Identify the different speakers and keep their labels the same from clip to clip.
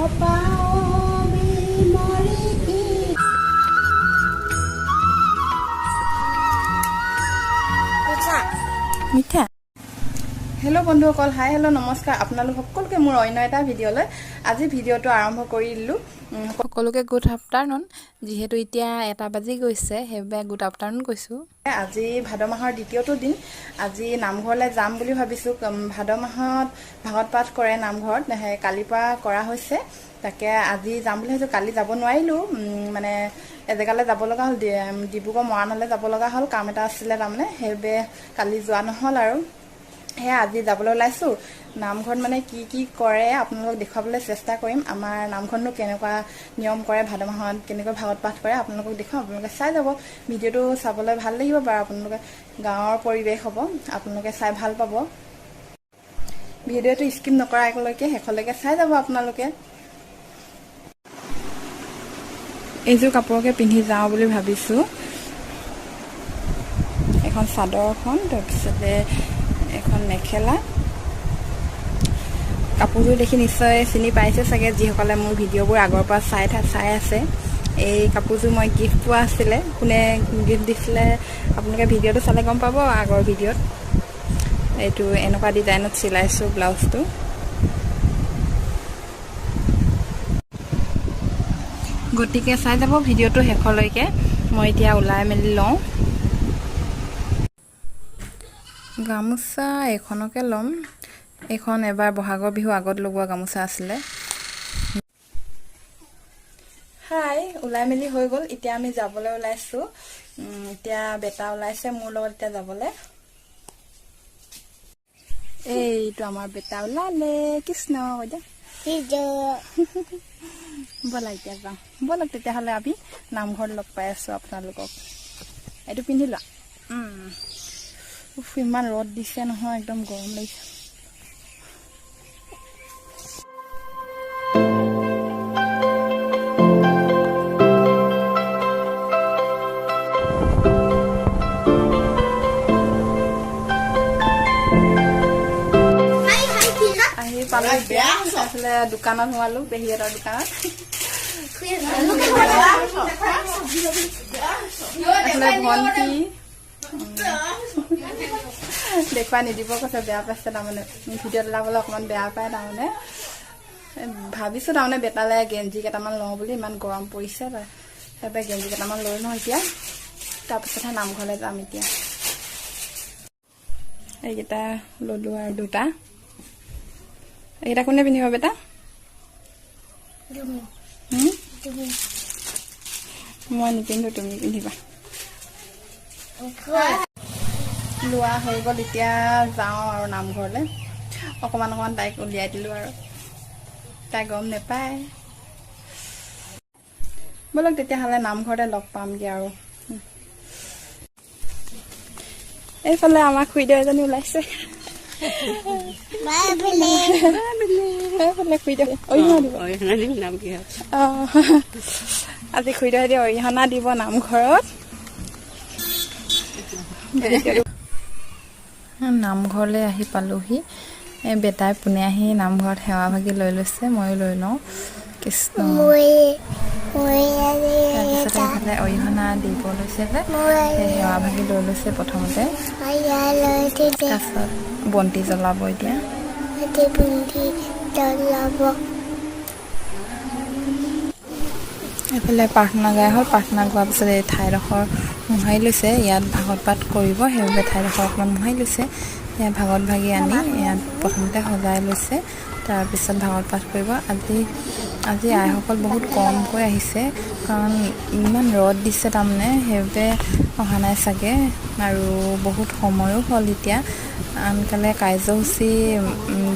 Speaker 1: মিঠা
Speaker 2: হেল্ল' বন্ধুসকল, hi hello' নমস্কাৰ। আপোনালোক সকলোকে মোৰ অন্য এটা ভিডিঅ'লৈ আজি ভিডিঅ'টো আৰম্ভ কৰি দিলোঁ।
Speaker 1: সকলোকে গুড আফটাৰনুন। যিহেতু এতিয়া 1 বাজি গৈছে, সেইবাবে গুড আফটাৰনুন কৈছোঁ।
Speaker 2: আজি ভাদ মাহৰ দ্বিতীয়টো দিন। আজি নামঘৰলৈ যাম বুলি ভাবিছোঁ। ভাদ মাহত ভাগৱত পাঠ কৰে নামঘৰত, কালিৰ পৰা কৰা হৈছে। তাকে আজি যাম বুলি ভাবিছোঁ। কালি যাব নোৱাৰিলোঁ, মানে এজেগালৈ যাব লগা হ'ল, ডিব্ৰুগড় মৰাণলৈ যাব লগা হ'ল, কাম এটা আছিলে তাৰমানে, সেইবাবে কালি যোৱা নহ'ল আৰু সেয়া আজি যাবলৈ ওলাইছোঁ। নামঘৰত মানে কি কি কৰে আপোনালোকক দেখুৱাবলৈ চেষ্টা কৰিম। আমাৰ নামঘৰতনো কেনেকুৱা নিয়ম কৰে, ভাদ মাহত কেনেকৈ ভাগৱত পাঠ কৰে আপোনালোকক দেখুৱাম। আপোনালোকে চাই যাব, ভিডিঅ'টো চাবলৈ ভাল লাগিব বাৰু। আপোনালোকে গাঁৱৰ পৰিৱেশ হ'ব, আপোনালোকে চাই ভাল পাব। ভিডিঅ'টো স্কিপ নকৰালৈকে শেষলৈকে চাই যাব আপোনালোকে। এইযোৰ কাপোৰকে পিন্ধি যাওঁ বুলি ভাবিছোঁ। এখন চাদৰখন, তাৰপিছতে এখন মেখেলা। কাপোৰযোৰ দেখি নিশ্চয় চিনি পাইছে চাগে যিসকলে মোৰ ভিডিঅ'বোৰ আগৰ পৰা চাই আছে। এই কাপোৰযোৰ মই গিফ্ট পোৱা আছিলে। কোনে গিফ্ট দিছিলে আপোনালোকে ভিডিঅ'টো চালে গম পাব। আগৰ ভিডিঅ'ত এইটো এনেকুৱা ডিজাইনত চিলাইছোঁ ব্লাউজটো। গতিকে চাই যাব ভিডিঅ'টো শেষলৈকে। মই এতিয়া ওলাই মেলি লওঁ। গামোচা এইখনকে ল'ম। এইখন এবাৰ বহাগৰ বিহু আগত লগোৱা গামোচা আছিলে। হাই, ওলাই মেলি হৈ গ'ল। এতিয়া আমি যাবলৈ ওলাইছোঁ। এতিয়া বেটা ওলাইছে মোৰ লগত এতিয়া যাবলৈ। এইটো আমাৰ বেটা ওলালে। কৃষ্ণ এতিয়া ব'লা এতিয়া যাওঁ। ব'লক তেতিয়াহ'লে আমি নামঘৰত লগ পাই আছোঁ আপোনালোকক। এইটো পিন্ধি লোৱা। ইমান ৰ'দ দিছে নহয়, একদম গৰম লাগিছে। আহি পালোঁ এতিয়া। এইফালে দোকানত সোমালোঁ, পেহীহঁতৰ দোকানত। এইফালে ভণ্টি দেখুৱাই নিদিব কৈছে, বেয়া পাইছে তাৰমানে। ভিডিঅ'ত ওলাবলৈ অকণমান বেয়া পায় তাৰমানে। ভাবিছোঁ তাৰমানে বেটালৈ গেঞ্জি কেইটামান লওঁ বুলি, ইমান গৰম পৰিছে। সেইবাবে গেঞ্জি কেইটামান লৈ লওঁ এতিয়া, তাৰপিছতহে নামঘৰলৈ যাম এতিয়া। এইকেইটা ল'লোঁ আৰু দুটা। এইকেইটা কোনে পিন্ধিব বেটা? মই নিপিন্ধো, তুমি পিন্ধিবা। লোৱা হৈ গ'ল। এতিয়া যাওঁ আৰু নামঘৰলৈ। অকণমান তাইক উলিয়াই দিলোঁ আৰু তাই গম নেপায়। ব'লক তেতিয়াহ'লে নামঘৰতে লগ পামগৈ আৰু। এইফালে আমাৰ খুৰীদেউ এজনী ওলাইছে। আজি খুৰীদেউহঁতে অৰিহণা দিব নামঘৰত। নামঘৰলৈ আহি পালোহি। বেটাই পোনে আহি নামঘৰত সেৱা ভাগি লৈ লৈছে, ময়ো লৈ লওঁ। কৃষ্ণ। তাৰপিছতে এইফালে অৰিহণা দিব লৈছে যে, সেৱা ভাগি লৈ লৈছে প্ৰথমতে। তাৰপিছত বন্তি জ্বলাব এতিয়া। এইফালে প্ৰাৰ্থনা গাই হ'ল। প্ৰাৰ্থনা গোৱাৰ পিছত এই ঠাইডোখৰ মোহাৰি লৈছে। ইয়াত ভাগৱত পাঠ কৰিব, সেইবাবে ঠাইডোখৰ অকণমান মোহাৰি লৈছে। ভাগৱত ভাগি আনি ইয়াত প্ৰথমতে সজাই লৈছে, তাৰপিছত ভাগৱত পাঠ কৰিব। আজি আইসকল বহুত কমকৈ আহিছে, কাৰণ ইমান ৰ'দ দিছে তাৰমানে, সেইবাবে অহা নাই চাগে। আৰু বহুত সময়ো হ'ল এতিয়া। আনকালে কাৰ্যসূচী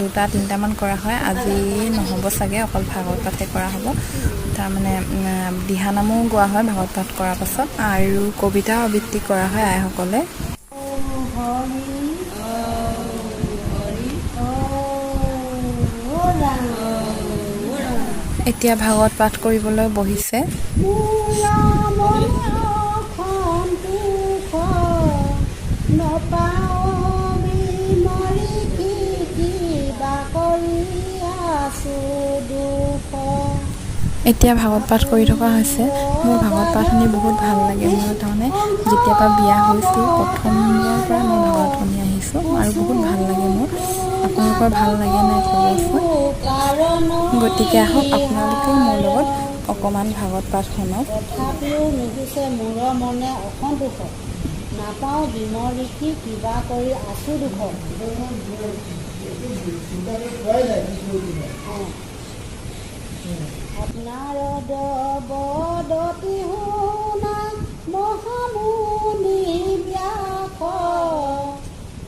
Speaker 2: 2-3টামান কৰা হয়, আজি নহ'ব চাগে, অকল ভাগৱত পাঠে কৰা হ'ব। তাৰমানে দিহানামো গোৱা হয় ভাগৱত পাঠ কৰাৰ পাছত, আৰু কবিতা আবৃত্তি কৰা হয় আইসকলে। এতিয়া ভাগৱত পাঠ কৰিবলৈ বহিছে। এতিয়া ভাগৱত পাঠ কৰি থকা হৈছে। মোৰ ভাগৱত পাঠ শুনি বহুত ভাল লাগে। মোৰ তাৰমানে যেতিয়াৰ পৰা বিয়া হৈছোঁ প্ৰথমৰ পৰা মই ভাগৱত শুনি আহিছোঁ আৰু বহুত ভাল লাগে মোৰ। আপোনালোকৰ ভাল লাগে নাই ক'বচোন। গতিকে আহক আপোনালোকেও মোৰ লগত অকণমান ভাগৱত পাঠ শুনক।
Speaker 3: তথাপিও নুগুচে মূৰৰ মনে অসন্তোষ, নাপাওঁ বিমৰিষি কিবা কৰি আছো দুখ। আপোনাৰ বদতি শুনা মহামুনি ব্যাস,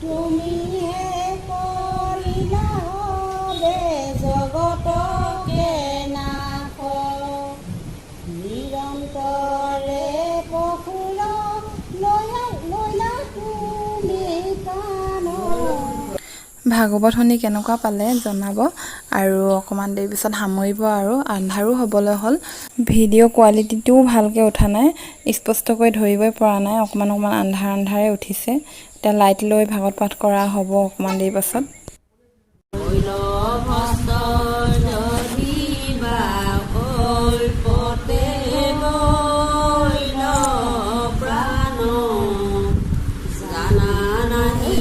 Speaker 3: তুমিহে কৰিলা বে জগতকে নাশ। নিৰন্তৰে পশুৰ লৈলা তুমি কাণ।
Speaker 2: ভাগৱত শুনি কেনেকুৱা পালে জনাব আৰু অকণমান দেৰি পিছত সামৰিব আৰু আন্ধাৰো হ'বলৈ হ'ল। ভিডিঅ' কোৱালিটিটোও ভালকৈ উঠা নাই, স্পষ্টকৈ ধৰিবই পৰা নাই, অকণমান আন্ধাৰে উঠিছে। এতিয়া লাইট লৈ ভাগৱত পাঠ কৰা হ'ব অকণমান দেৰি পাছত।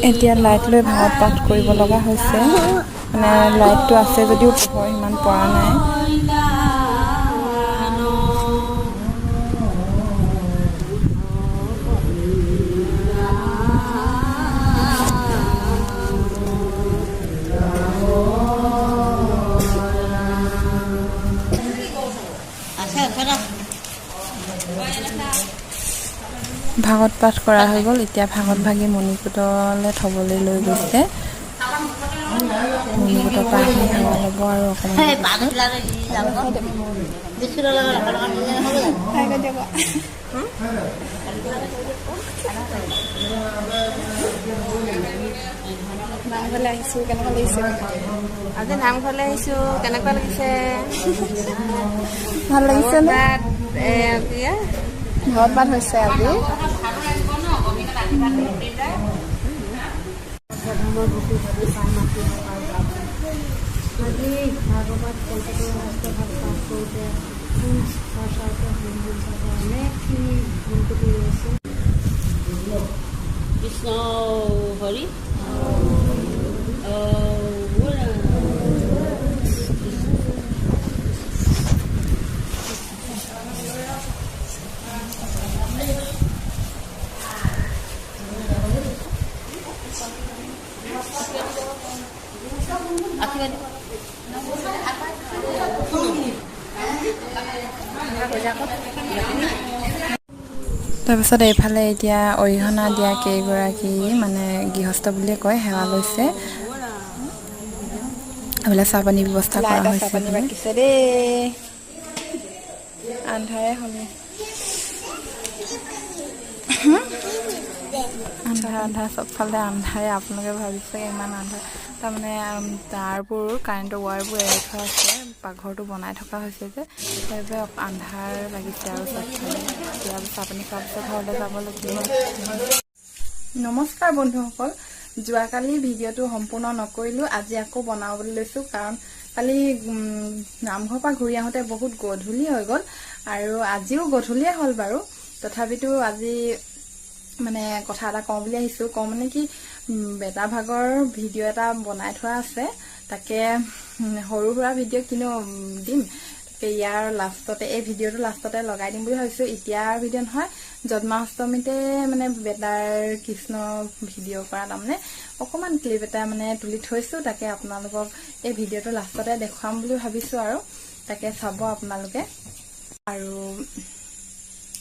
Speaker 2: এতিয়া লাইট লৈ ভাগৱত পাঠ কৰিব লগা হৈছে। মানে লাইটটো আছে যদিও পোহৰ ইমান পৰা নাই। ভাগৱত পাঠ কৰা হৈ গ'ল। এতিয়া ভাগৱত ভাগি মণিকূটলৈ থ'বলৈ লৈ গৈছে। মণিকূটৰ পৰা আহি সেৱা ল'ব আৰু অকণমান
Speaker 1: নামঘৰলৈ আহিছোঁ, কেনেকুৱা লাগিছে?
Speaker 4: আজি নামঘৰলৈ আহিছোঁ, কেনেকুৱা লাগিছে?
Speaker 1: ভাল লাগিছে নে?
Speaker 4: ভাগৱত
Speaker 1: পাঠ হৈছে আজি।
Speaker 3: কৃষ্ণ হৰি
Speaker 2: তাৰপিছত এইফালে এতিয়া অৰিহণা দিয়া কেইগৰাকী মানে গৃহস্থ বুলিয়ে কয় সেৱা লৈছে। এইফালে চাহপানী ব্যৱস্থা কৰা হৈছে।
Speaker 1: আন্ধাৰে হ'লে আন্ধাৰ চবফালে আন্ধাৰে। আপোনালোকে ভাবিছে ইমান আন্ধাৰ, তাৰমানে তাঁৰবোৰ কাৰেণ্টৰ ৱায়াৰবোৰ এৰাই থোৱা আছে। পাকঘৰটো বনাই থকা হৈছে যে সেইবাবে আন্ধাৰ লাগিছে আৰু চবফালে। এতিয়া চাহপানী খোৱাৰ পিছত ঘৰলৈ যাব লাগিব। নমস্কাৰ বন্ধুসকল, যোৱাকালি ভিডিঅ'টো সম্পূৰ্ণ নকৰিলোঁ, আজি আকৌ বনাবলৈ লৈছোঁ। কাৰণ কালি নামঘৰৰ পৰা ঘূৰি আহোঁতে বহুত গধূলি হৈ গ'ল আৰু আজিও গধূলিয়ে হ'ল বাৰু। তথাপিতো আজি মানে কথা এটা কওঁ বুলি আহিছোঁ। কওঁ মানে কি, বেটা ভাগৰ ভিডিঅ' এটা বনাই থোৱা আছে, তাকে সৰু সুৰা ভিডিঅ' কিন্তু দিম। ইয়াৰ লাষ্টতে, এই ভিডিঅ'টো লাষ্টতে লগাই দিম বুলি ভাবিছোঁ। এতিয়াৰ ভিডিঅ' নহয়, জন্মাষ্টমীতে মানে বেটাৰ কৃষ্ণ ভিডিঅ' কৰা তাৰমানে অকণমান ক্লিপ এটা মানে তুলি থৈছোঁ। তাকে আপোনালোকক এই ভিডিঅ'টো লাষ্টতে দেখুৱাম বুলি ভাবিছোঁ আৰু তাকে চাব আপোনালোকে। আৰু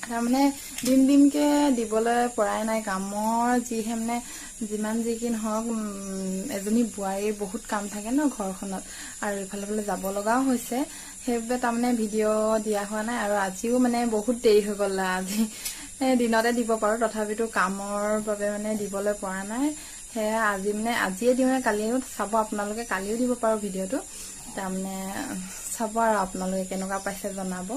Speaker 1: তাৰমানে দিনকৈ দিবলৈ পৰাই নাই, কামৰ যিহে মানে যিমান যি কি নহওক, এজনী বোৱাৰীৰ বহুত কাম থাকে ন ঘৰখনত, আৰু ইফালে যাব লগাও হৈছে। সেইবাবে তাৰমানে ভিডিঅ' দিয়া হোৱা নাই। আৰু আজিও মানে বহুত দেৰি হৈ গ'ল, আজি দিনতে দিব পাৰোঁ, তথাপিতো কামৰ বাবে মানে দিবলৈ পৰা নাই। সেয়া আজি মানে আজিয়ে দিওঁ নে কালিও চাব আপোনালোকে, কালিও দিব পাৰোঁ ভিডিঅ'টো। তাৰমানে চাব আৰু আপোনালোকে কেনেকুৱা পাইছে জনাব।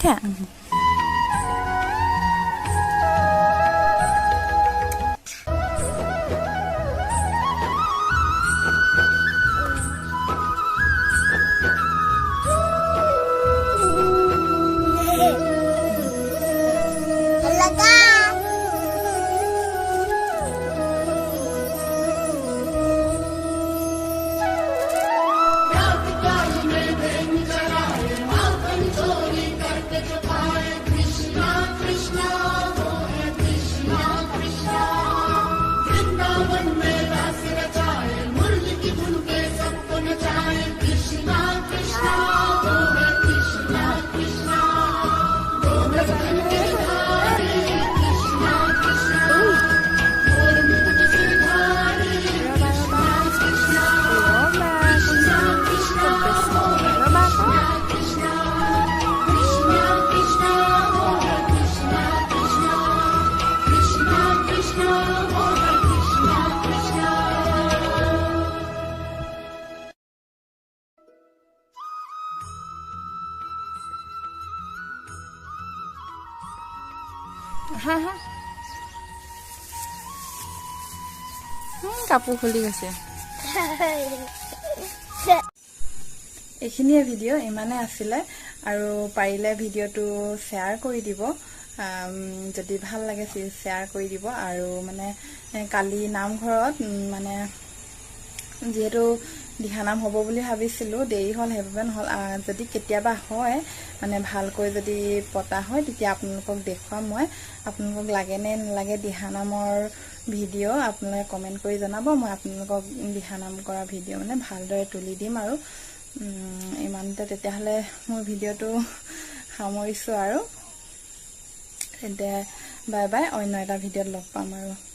Speaker 2: খা হা হা কাপোৰ খুলি গৈছে
Speaker 1: এইখিনিয়ে ভিডিঅ' ইমানে আছিলে আৰু পাৰিলে ভিডিঅ'টো শ্বেয়াৰ কৰি দিব যদি ভাল লাগে শ্বেয়াৰ কৰি দিব আৰু মানে কালি নামঘৰত মানে যিহেতু দিহানাম হ'ব বুলি ভাবিছিলোঁ দেৰি হ'ল সেইবাবে নহ'ল যদি কেতিয়াবা হয় মানে ভালকৈ যদি পতা হয় তেতিয়া আপোনালোকক দেখুৱাম মই আপোনালোকক লাগে নে নালাগে দিহানামৰ ভিডিঅ' আপোনালোকে কমেণ্ট কৰি জনাব মই আপোনালোকক দিহানাম কৰা ভিডিঅ' মানে ভালদৰে তুলি দিম আৰু ইমানতে তেতিয়াহ'লে মোৰ ভিডিঅ'টো সামৰিছোঁ আৰু তেন্তে বাই বাই অন্য এটা ভিডিঅ'ত লগ পাম আৰু